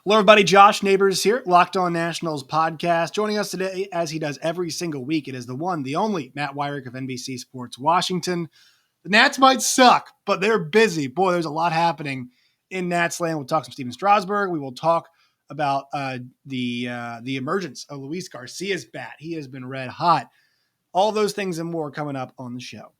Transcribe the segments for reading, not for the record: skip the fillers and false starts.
Hello, everybody. Josh Neighbors here, Locked On Nationals podcast. Joining us today, as he does every single week, it is the one, the only Matt Weyrich of NBC Sports Washington. The Nats might suck, but they're busy. Boy, there's a lot happening in Nats land. We'll talk some Stephen Strasburg. We will talk about the emergence of Luis Garcia's bat. He has been red hot. All those things and more coming up on the show.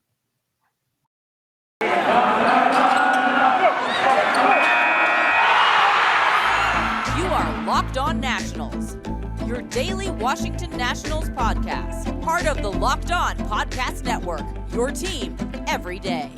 Locked On Nationals, your daily Washington Nationals podcast, part of the Locked On Podcast Network, your team every day.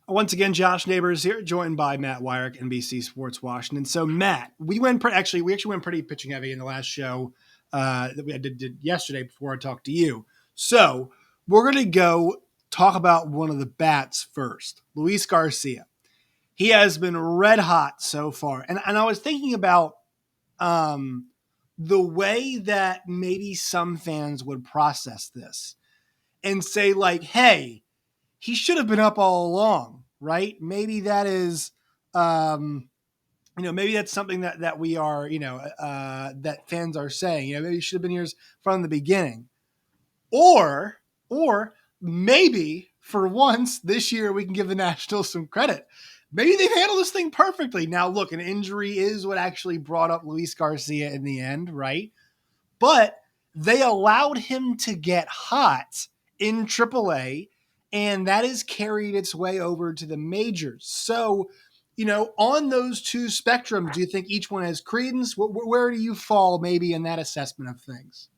Once again, Josh Neighbors here, joined by Matt Weyrich, NBC Sports Washington. So, Matt, we actually went pretty pitching heavy in the last show that we did yesterday before I talked to you. So we're going to go talk about one of the bats first, Luis Garcia. He has been red hot so far. And I was thinking about the way that maybe some fans would process this and say, like, hey, he should have been up all along, right? Maybe that is, maybe that's something that we are, that fans are saying, maybe he should have been here from the beginning. Or maybe for once this year we can give the Nationals some credit. Maybe they've handled this thing perfectly. Now, look, an injury is what actually brought up Luis Garcia in the end, right? But they allowed him to get hot in AAA, and that has carried its way over to the majors. So, on those two spectrums, do you think each one has credence? Where do you fall maybe in that assessment of things?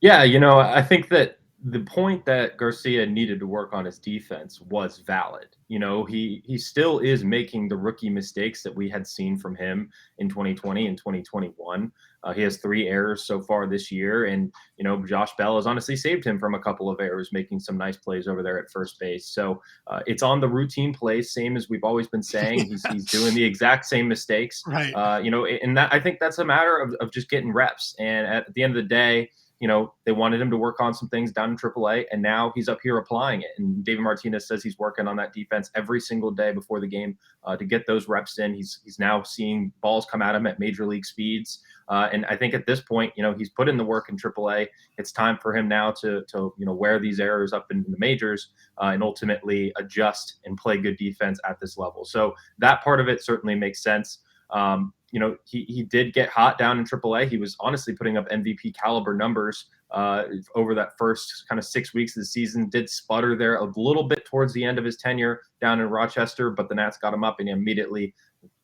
Yeah, I think that the point that Garcia needed to work on his defense was valid. He still is making the rookie mistakes that we had seen from him in 2020 and 2021. He has 3 errors so far this year, and Josh Bell has honestly saved him from a couple of errors, making some nice plays over there at first base. So it's on the routine plays, same as we've always been saying. He's doing the exact same mistakes, right? And that I think that's a matter of just getting reps. And at the end of the day, they wanted him to work on some things down in AAA, and now he's up here applying it. And David Martinez says he's working on that defense every single day before the game to get those reps in. He's now seeing balls come at him at major league speeds. And I think at this point, he's put in the work in AAA. It's time for him now to wear these errors up in the majors and ultimately adjust and play good defense at this level. So that part of it certainly makes sense. He did get hot down in AAA. He was honestly putting up MVP caliber numbers over that first kind of 6 weeks of the season. Did sputter there a little bit towards the end of his tenure down in Rochester, but the Nats got him up and he immediately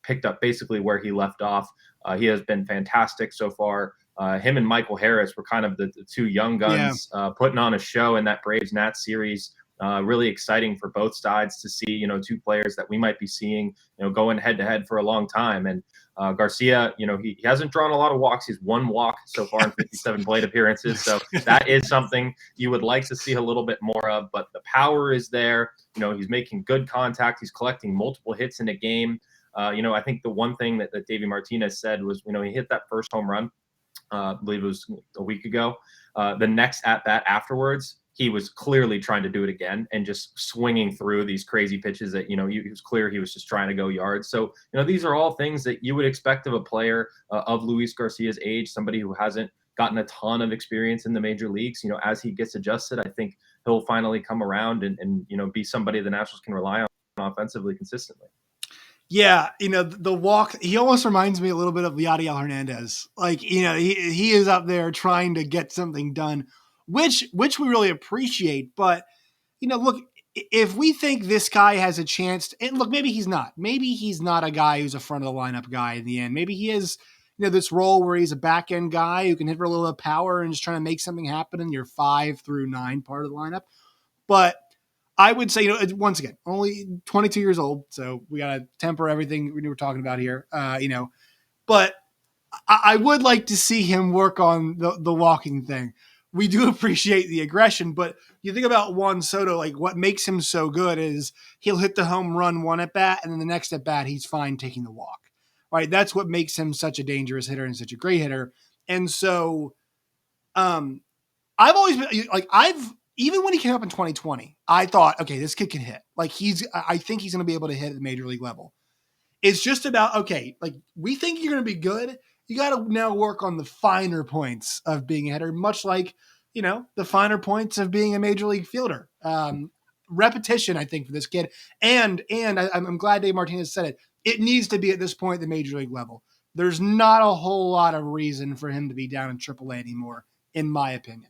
picked up basically where he left off. He has been fantastic so far. Him and Michael Harris were kind of the two young guns putting on a show in that Braves-Nats series. Really exciting for both sides to see, 2 players that we might be seeing, going head to head for a long time. And Garcia, he hasn't drawn a lot of walks. He's 1 walk so far in 57 plate appearances. So that is something you would like to see a little bit more of, but the power is there. He's making good contact. He's collecting multiple hits in a game. I think the one thing that Davey Martinez said was, he hit that first home run, I believe it was a week ago. The next at bat afterwards, he was clearly trying to do it again and just swinging through these crazy pitches that, it was clear he was just trying to go yards. So, these are all things that you would expect of a player of Luis Garcia's age, somebody who hasn't gotten a ton of experience in the major leagues. As he gets adjusted, I think he'll finally come around and be somebody the Nationals can rely on offensively consistently. Yeah, the walk, he almost reminds me a little bit of Yadiel Hernandez. Like, he is up there trying to get something done, which we really appreciate. But, look, if we think this guy has a chance, and look, maybe he's not. Maybe he's not a guy who's a front of the lineup guy in the end. Maybe he is, this role where he's a back end guy who can hit for a little bit of power and just trying to make something happen in your 5 through 9 part of the lineup. But I would say, once again, only 22 years old, so we got to temper everything we were talking about here, But I would like to see him work on the walking thing. We do appreciate the aggression, but you think about Juan Soto, like what makes him so good is he'll hit the home run one at bat, and then the next at bat, he's fine taking the walk. Right? That's what makes him such a dangerous hitter and such a great hitter. And so I've always been like, even when he came up in 2020, I thought, okay, this kid can hit. Like I think he's going to be able to hit at the major league level. It's just about, okay, like we think you're going to be good. You got to now work on the finer points of being a hitter, much like, the finer points of being a major league fielder. Repetition, I think, for this kid. And I'm glad Dave Martinez said it. It needs to be at this point at the major league level. There's not a whole lot of reason for him to be down in AAA anymore, in my opinion.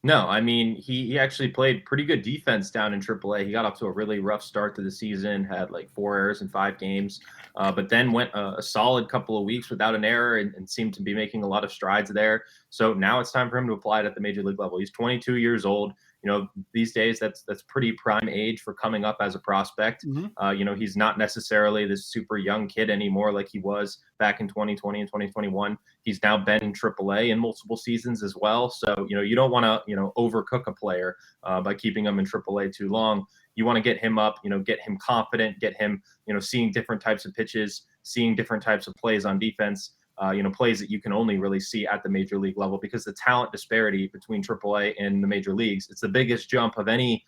No, I mean, he actually played pretty good defense down in AAA. He got off to a really rough start to the season, had like 4 errors in 5 games, but then went a solid couple of weeks without an error and seemed to be making a lot of strides there. So now it's time for him to apply it at the major league level. He's 22 years old. These days that's pretty prime age for coming up as a prospect. Mm-hmm. He's not necessarily this super young kid anymore like he was back in 2020 and 2021. He's now been in AAA in multiple seasons as well. So, you don't want to, overcook a player by keeping him in AAA too long. You want to get him up, get him confident, get him, seeing different types of pitches, seeing different types of plays on defense. Plays that you can only really see at the major league level, because the talent disparity between AAA and the major leagues, it's the biggest jump of any,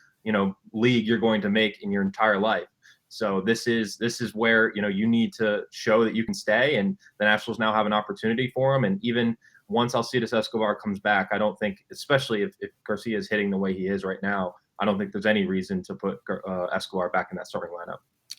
league you're going to make in your entire life. So this is where, you need to show that you can stay, and the Nationals now have an opportunity for him. And even once Alcides Escobar comes back, I don't think, especially if Garcia is hitting the way he is right now, I don't think there's any reason to put Escobar back in that starting lineup.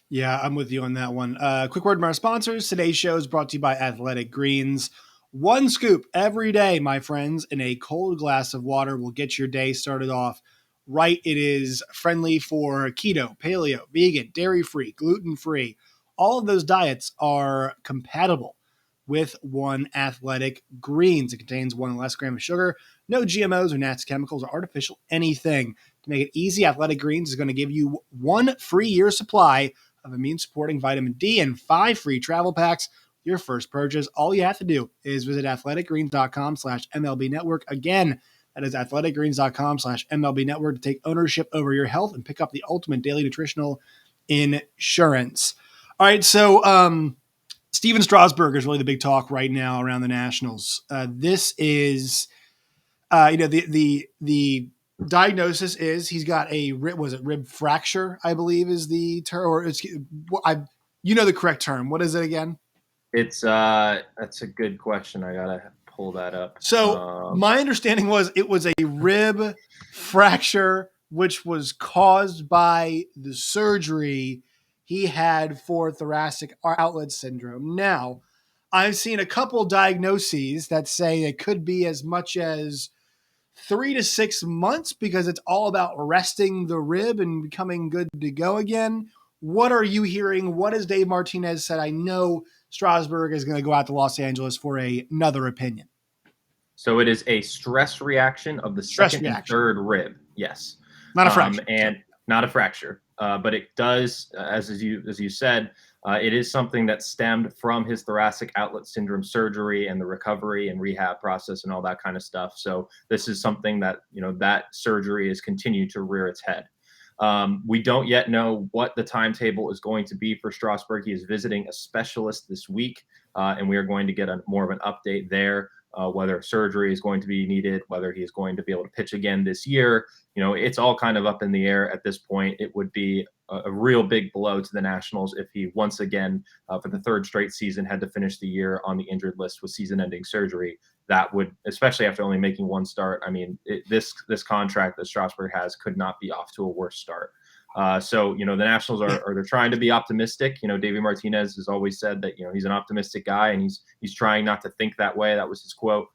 Yeah, I'm with you on that one. Quick word from our sponsors. Today's show is brought to you by Athletic Greens. One scoop every day, my friends, in a cold glass of water will get your day started off right. It is friendly for keto, paleo, vegan, dairy-free, gluten-free. All of those diets are compatible with One Athletic Greens. It contains 1 less gram of sugar, no GMOs or nasty chemicals or artificial anything. To make it easy, Athletic Greens is going to give you 1 free year supply of immune-supporting vitamin D and 5 free travel packs with your first purchase. All you have to do is visit athleticgreens.com/MLB Network. Again, that is athleticgreens.com/MLB Network to take ownership over your health and pick up the ultimate daily nutritional insurance. All right, so Stephen Strasburg is really the big talk right now around the Nationals. This is, the diagnosis is he's got a rib fracture, I believe is the term, or it's the correct term. What is it again? It's that's a good question. I gotta pull that up. So my understanding was it was a rib fracture, which was caused by the surgery he had for thoracic outlet syndrome. Now, I've seen a couple diagnoses that say it could be as much as 3 to 6 months because it's all about resting the rib and becoming good to go again. What are you hearing? What has Dave Martinez said? I know Strasburg is going to go out to Los Angeles for another opinion. So it is a stress reaction of the second and third rib. Yes. Not a fracture. And not a fracture. But it does, as you said, it is something that stemmed from his thoracic outlet syndrome surgery and the recovery and rehab process and all that kind of stuff. So this is something that, that surgery has continued to rear its head. We don't yet know what the timetable is going to be for Strasburg. He is visiting a specialist this week, and we are going to get more of an update there. Whether surgery is going to be needed, whether he is going to be able to pitch again this year. It's all kind of up in the air at this point. It would be a real big blow to the Nationals if he once again, for the 3rd straight season, had to finish the year on the injured list with season-ending surgery. That would, especially after only making 1 start, I mean, this contract that Strasburg has could not be off to a worse start. So, the Nationals they're trying to be optimistic. Davey Martinez has always said that, he's an optimistic guy, and he's trying not to think that way. That was his quote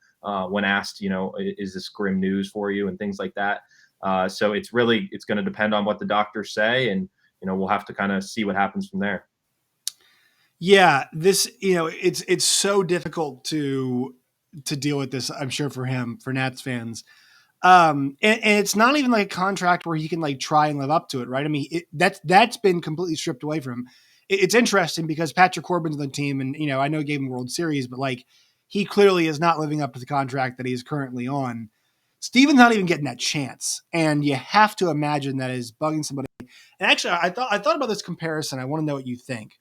when asked, is this grim news for you and things like that. So it's going to depend on what the doctors say, and, we'll have to kind of see what happens from there. Yeah, this, it's so difficult to deal with this, I'm sure, for him, for Nats fans. And it's not even like a contract where he can like try and live up to it, right? I mean, that's been completely stripped away from him. It's interesting because Patrick Corbin's on the team, and I know he gave him World Series, but like he clearly is not living up to the contract that he's currently on. Steven's not even getting that chance, and you have to imagine that is bugging somebody. And actually, I thought about this comparison. I want to know what you think,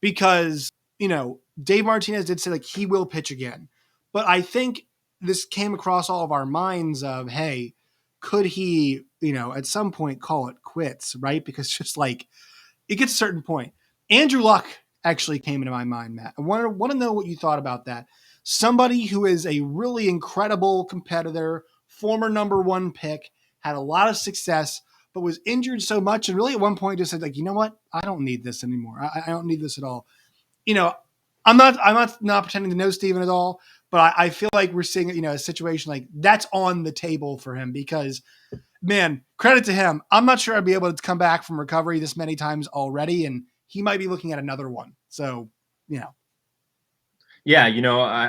because Dave Martinez did say like he will pitch again, but I think this came across all of our minds of, hey, could he, at some point call it quits, right? Because just like it gets a certain point. Andrew Luck actually came into my mind, Matt. I want to know what you thought about that. Somebody who is a really incredible competitor, former number one pick, had a lot of success, but was injured so much, and really at one point just said, like, you know what? I don't need this anymore. I don't need this at all. I'm not pretending to know Stephen at all, but I feel like we're seeing, a situation like that's on the table for him because, man, credit to him. I'm not sure I'd be able to come back from recovery this many times already, and he might be looking at another one. So, Yeah,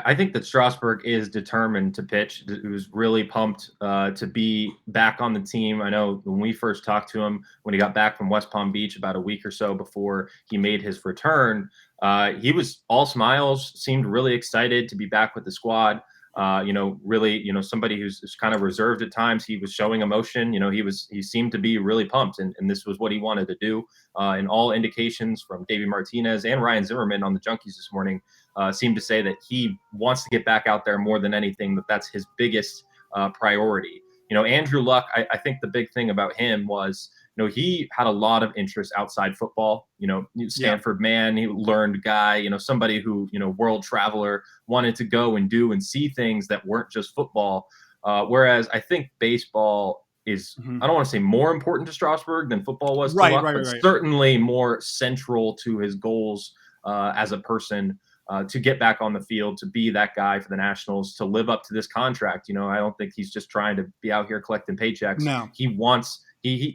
I think that Strasburg is determined to pitch. He was really pumped to be back on the team. I know when we first talked to him, when he got back from West Palm Beach about a week or so before he made his return, he was all smiles, seemed really excited to be back with the squad. Really, somebody who's kind of reserved at times. He was showing emotion. He seemed to be really pumped, and this was what he wanted to do. And all indications from Davey Martinez and Ryan Zimmerman on the Junkies this morning seemed to say that he wants to get back out there more than anything. That's his biggest priority. Andrew Luck. I think the big thing about him was, he had a lot of interest outside football. Stanford man, he learned guy. Somebody who world traveler, wanted to go and do and see things that weren't just football. Whereas I think baseball is, I don't want to say more important to Strasburg than football was to Luck, but certainly more central to his goals as a person. To get back on the field, to be that guy for the Nationals, to live up to this contract. I don't think he's just trying to be out here collecting paychecks. No. He wants,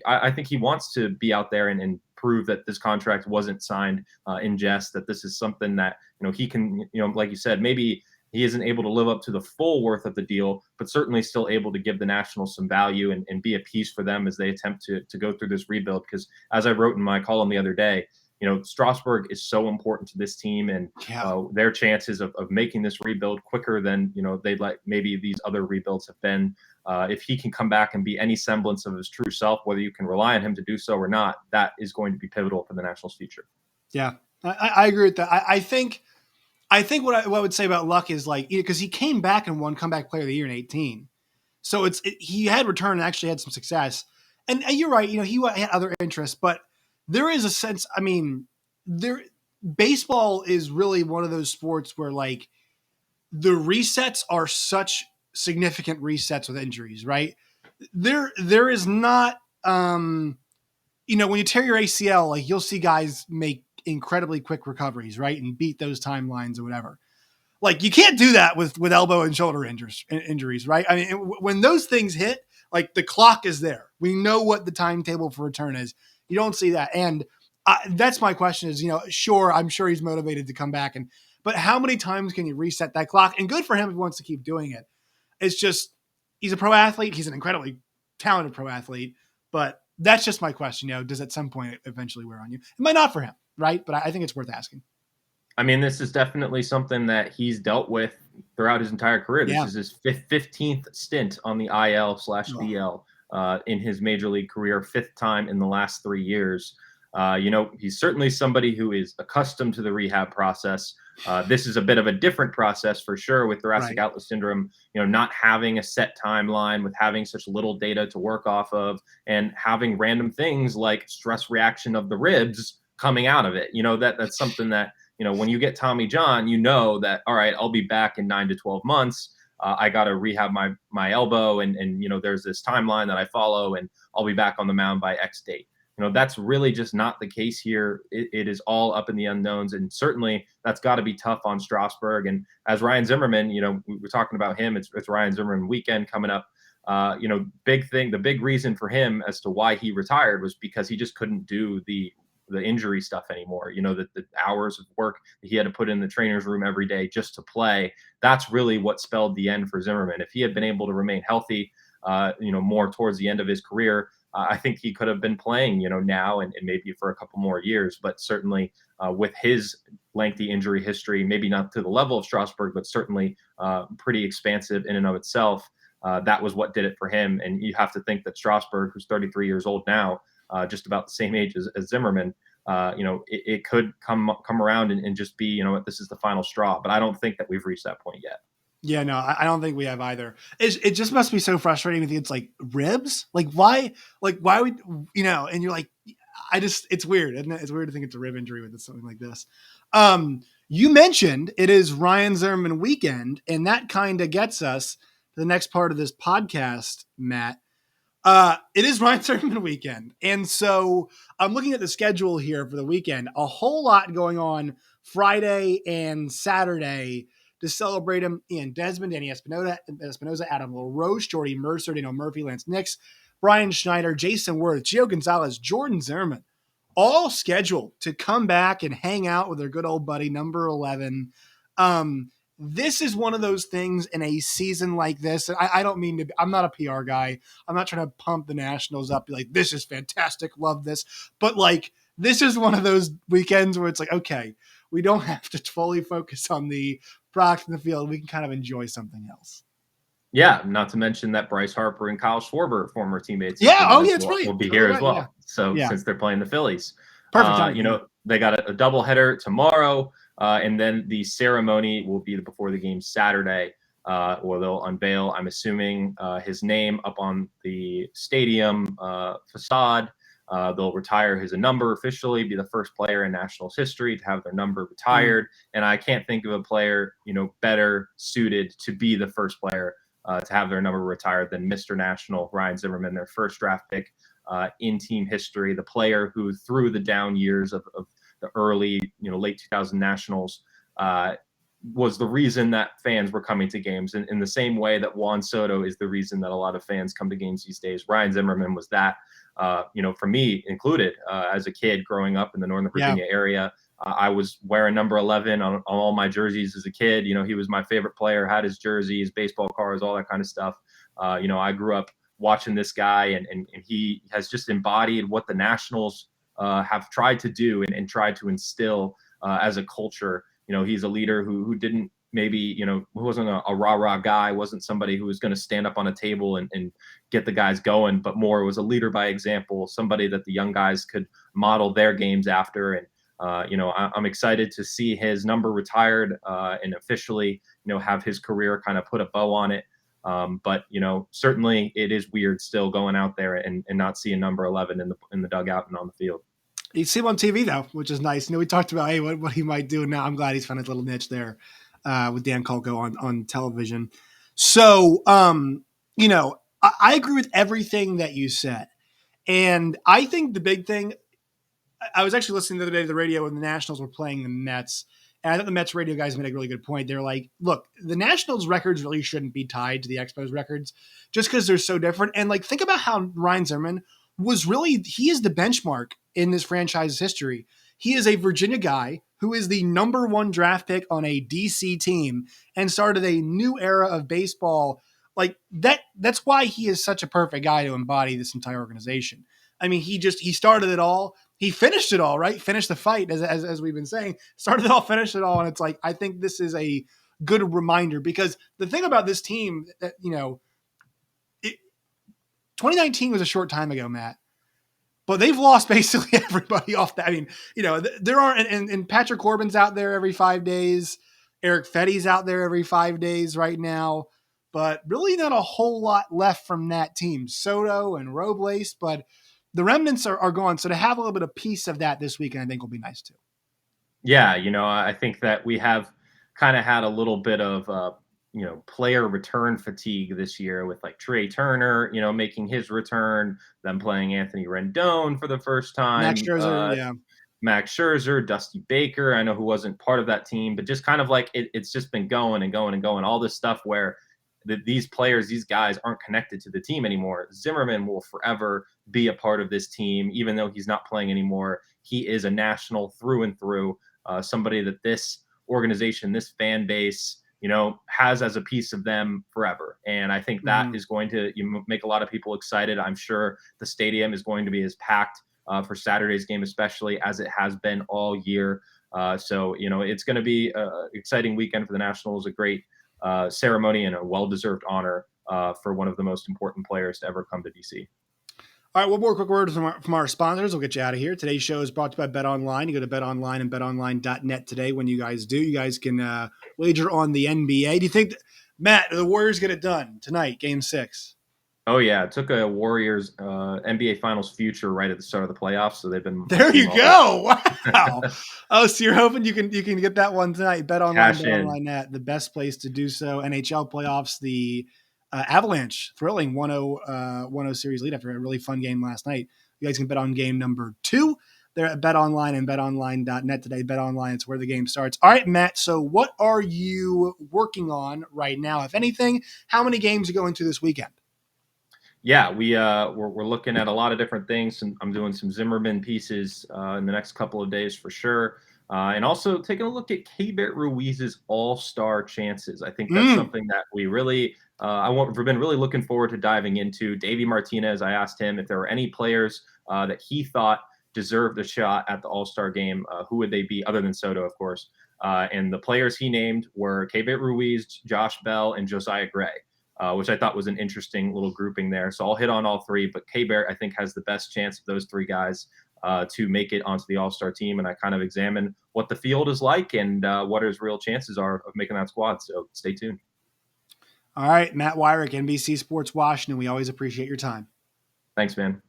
I think he wants to be out there and prove that this contract wasn't signed in jest, that this is something that, he can, like you said, maybe he isn't able to live up to the full worth of the deal, but certainly still able to give the Nationals some value and be a piece for them as they attempt to go through this rebuild. Because as I wrote in my column the other day, Strasburg is so important to this team and their chances of making this rebuild quicker than, they'd like maybe these other rebuilds have been. If he can come back and be any semblance of his true self, whether you can rely on him to do so or not, that is going to be pivotal for the Nationals' future. Yeah, I agree with that. I think what I would say about Luck is like, because he came back and won Comeback Player of the Year in 2018. So he had returned and actually had some success. And you're right, he had other interests, but there is a sense, baseball is really one of those sports where like the resets are such significant resets with injuries, right? There is not, when you tear your ACL, like you'll see guys make incredibly quick recoveries, right? And beat those timelines or whatever. Like you can't do that with elbow and shoulder injuries, right? When those things hit, like the clock is there. We know what the timetable for return is. You don't see that. And that's my question is, sure, I'm sure he's motivated to come back. But how many times can you reset that clock? And good for him if he wants to keep doing it. It's just, he's a pro athlete. He's an incredibly talented pro athlete. But that's just my question. Does at some point eventually wear on you? It might not for him, right? But I think it's worth asking. This is definitely something that he's dealt with throughout his entire career. This is his 15th stint on the IL/DL. In his major league career, 5th time in the last 3 years. He's certainly somebody who is accustomed to the rehab process. This is a bit of a different process for sure with thoracic outlet syndrome, not having a set timeline, with having such little data to work off of, and having random things like stress reaction of the ribs coming out of it. That's something that, when you get Tommy John, that, all right, I'll be back in 9 to 12 months. I got to rehab my elbow and there's this timeline that I follow and I'll be back on the mound by X date. That's really just not the case here. It is all up in the unknowns. And certainly that's got to be tough on Strasburg. And as Ryan Zimmerman, we're talking about him. It's Ryan Zimmerman weekend coming up. Big thing, the big reason for him as to why he retired was because he just couldn't do the injury stuff anymore. The hours of work that he had to put in the trainer's room every day just to play. That's really what spelled the end for Zimmerman. If he had been able to remain healthy, more towards the end of his career, I think he could have been playing, now and maybe for a couple more years. But certainly with his lengthy injury history, maybe not to the level of Strasburg, but certainly pretty expansive in and of itself. That was what did it for him. And you have to think that Strasburg, who's 33 years old now, just about the same age as Zimmerman, it could come around and just be, this is the final straw. But I don't think that we've reached that point yet. Yeah, no, I don't think we have either. It just must be so frustrating with you. It's like ribs. Why would And you're like, it's weird, isn't it? It's weird to think it's a rib injury with something like this. You mentioned it is Ryan Zimmerman weekend, and that kind of gets us to the next part of this podcast, Matt. It is Ryan Zimmerman weekend. And so I'm looking at the schedule here for the weekend. A whole lot going on Friday and Saturday to celebrate him. Ian Desmond, Danny Espinoza, Adam LaRoche, Jordy Mercer, Daniel Murphy, Lance Nix, Brian Schneider, Jason Worth, Gio Gonzalez, Jordan Zimmerman, all scheduled to come back and hang out with their good old buddy, number 11. This is one of those things in a season like this. And I don't mean to, I'm not a PR guy. I'm not trying to pump the Nationals up, be like, this is fantastic, love this. But like, this is one of those weekends where it's like, okay, we don't have to fully focus on the product in the field. We can kind of enjoy something else. Yeah, not to mention that Bryce Harper and Kyle Schwarber, former teammates, that's right. will be here as well. Yeah. So since they're playing the Phillies, perfect time. They got a doubleheader tomorrow, and then the ceremony will be before the game Saturday, where they'll unveil, I'm assuming, his name up on the stadium facade. They'll retire his number officially, be the first player in Nationals history to have their number retired. And I can't think of a player, better suited to be the first player to have their number retired than Mr. National, Ryan Zimmerman, their first draft pick in team history, the player who through the down years of the early, late 2000 Nationals was the reason that fans were coming to games. In the same way that Juan Soto is the reason that a lot of fans come to games these days, Ryan Zimmerman was that, for me included, as a kid growing up in the Northern Virginia area. I was wearing number 11 on all my jerseys as a kid. He was my favorite player, had his jersey, his baseball cards, all that kind of stuff. I grew up watching this guy, and he has just embodied what the Nationals have tried to do and tried to instill as a culture. He's a leader who didn't maybe, who wasn't a rah-rah guy, wasn't somebody who was going to stand up on a table and get the guys going, but more was a leader by example, somebody that the young guys could model their games after. And I'm excited to see his number retired and officially, have his career kind of put a bow on it. But certainly it is weird still going out there and not seeing number 11 in the dugout and on the field. You see him on TV though, which is nice. We talked about what he might do. Now I'm glad he's found his little niche there with Dan Kolko on television. So I agree with everything that you said, and I think the big thing. I was actually listening the other day to the radio when the Nationals were playing the Mets. And I thought the Mets radio guys made a really good point. They're like, look, the Nationals records really shouldn't be tied to the Expos records just because they're so different. And like, think about how Ryan Zimmerman he is the benchmark in this franchise's history. He is a Virginia guy who is the number 1 draft pick on a DC team and started a new era of baseball. Like that's why he is such a perfect guy to embody this entire organization. I mean, he started it all. He finished it all, right? Finished the fight, as we've been saying. Started it all, finished it all. And it's like, I think this is a good reminder because the thing about this team that, 2019 was a short time ago, Matt, but they've lost basically everybody off that. I mean, there aren't, and Patrick Corbin's out there every 5 days. Eric Fetty's out there every 5 days right now, but really not a whole lot left from that team. Soto and Robles, but the remnants are gone. So to have a little bit of piece of that this weekend, I think will be nice too. Yeah. I think that we have kind of had a little bit of, player return fatigue this year with like Trey Turner, making his return, them playing Anthony Rendon for the first time. Max Scherzer, Dusty Baker, I know who wasn't part of that team, but just kind of like it's just been going and going and going. All this stuff where these players, these guys aren't connected to the team anymore. Zimmerman will forever be a part of this team, even though he's not playing anymore. He is a National through and through, somebody that this organization, this fan base, has as a piece of them forever. And I think that is going to make a lot of people excited. I'm sure the stadium is going to be as packed for Saturday's game, especially as it has been all year. So it's going to be an exciting weekend for the Nationals, a great ceremony and a well-deserved honor for one of the most important players to ever come to DC. All right, one more quick word from our sponsors. We'll get you out of here. Today's show is brought to you by BetOnline. You go to BetOnline and BetOnline.net today. When you guys do, you guys can wager on the NBA. Do you think Matt, the Warriors get it done tonight, Game 6. Oh yeah, it took a Warriors NBA Finals future right at the start of the playoffs, so they've been There you go. Wow. Oh, so you're hoping you can get that one tonight. Bet online, cash in. net, the best place to do so. NHL playoffs, the Avalanche, thrilling 1-0 series lead after a really fun game last night. You guys can bet on game number 2. They're at BetOnline and BetOnline.net today. BetOnline, it's where the game starts. All right, Matt. So what are you working on right now, if anything? How many games are going to this weekend? Yeah, we're looking at a lot of different things, and I'm doing some Zimmerman pieces in the next couple of days for sure, and also taking a look at Keibert Ruiz's All-Star chances. I think that's something that we really we've been really looking forward to diving into. Davey Martinez, I asked him if there were any players that he thought deserved a shot at the All-Star game. Who would they be, other than Soto, of course? And the players he named were Keibert Ruiz, Josh Bell, and Josiah Gray. Which I thought was an interesting little grouping there. So I'll hit on all three, but Keibert, I think, has the best chance of those three guys to make it onto the All-Star team. And I kind of examine what the field is like and what his real chances are of making that squad. So stay tuned. All right, Matt Weyrich, NBC Sports Washington. We always appreciate your time. Thanks, man.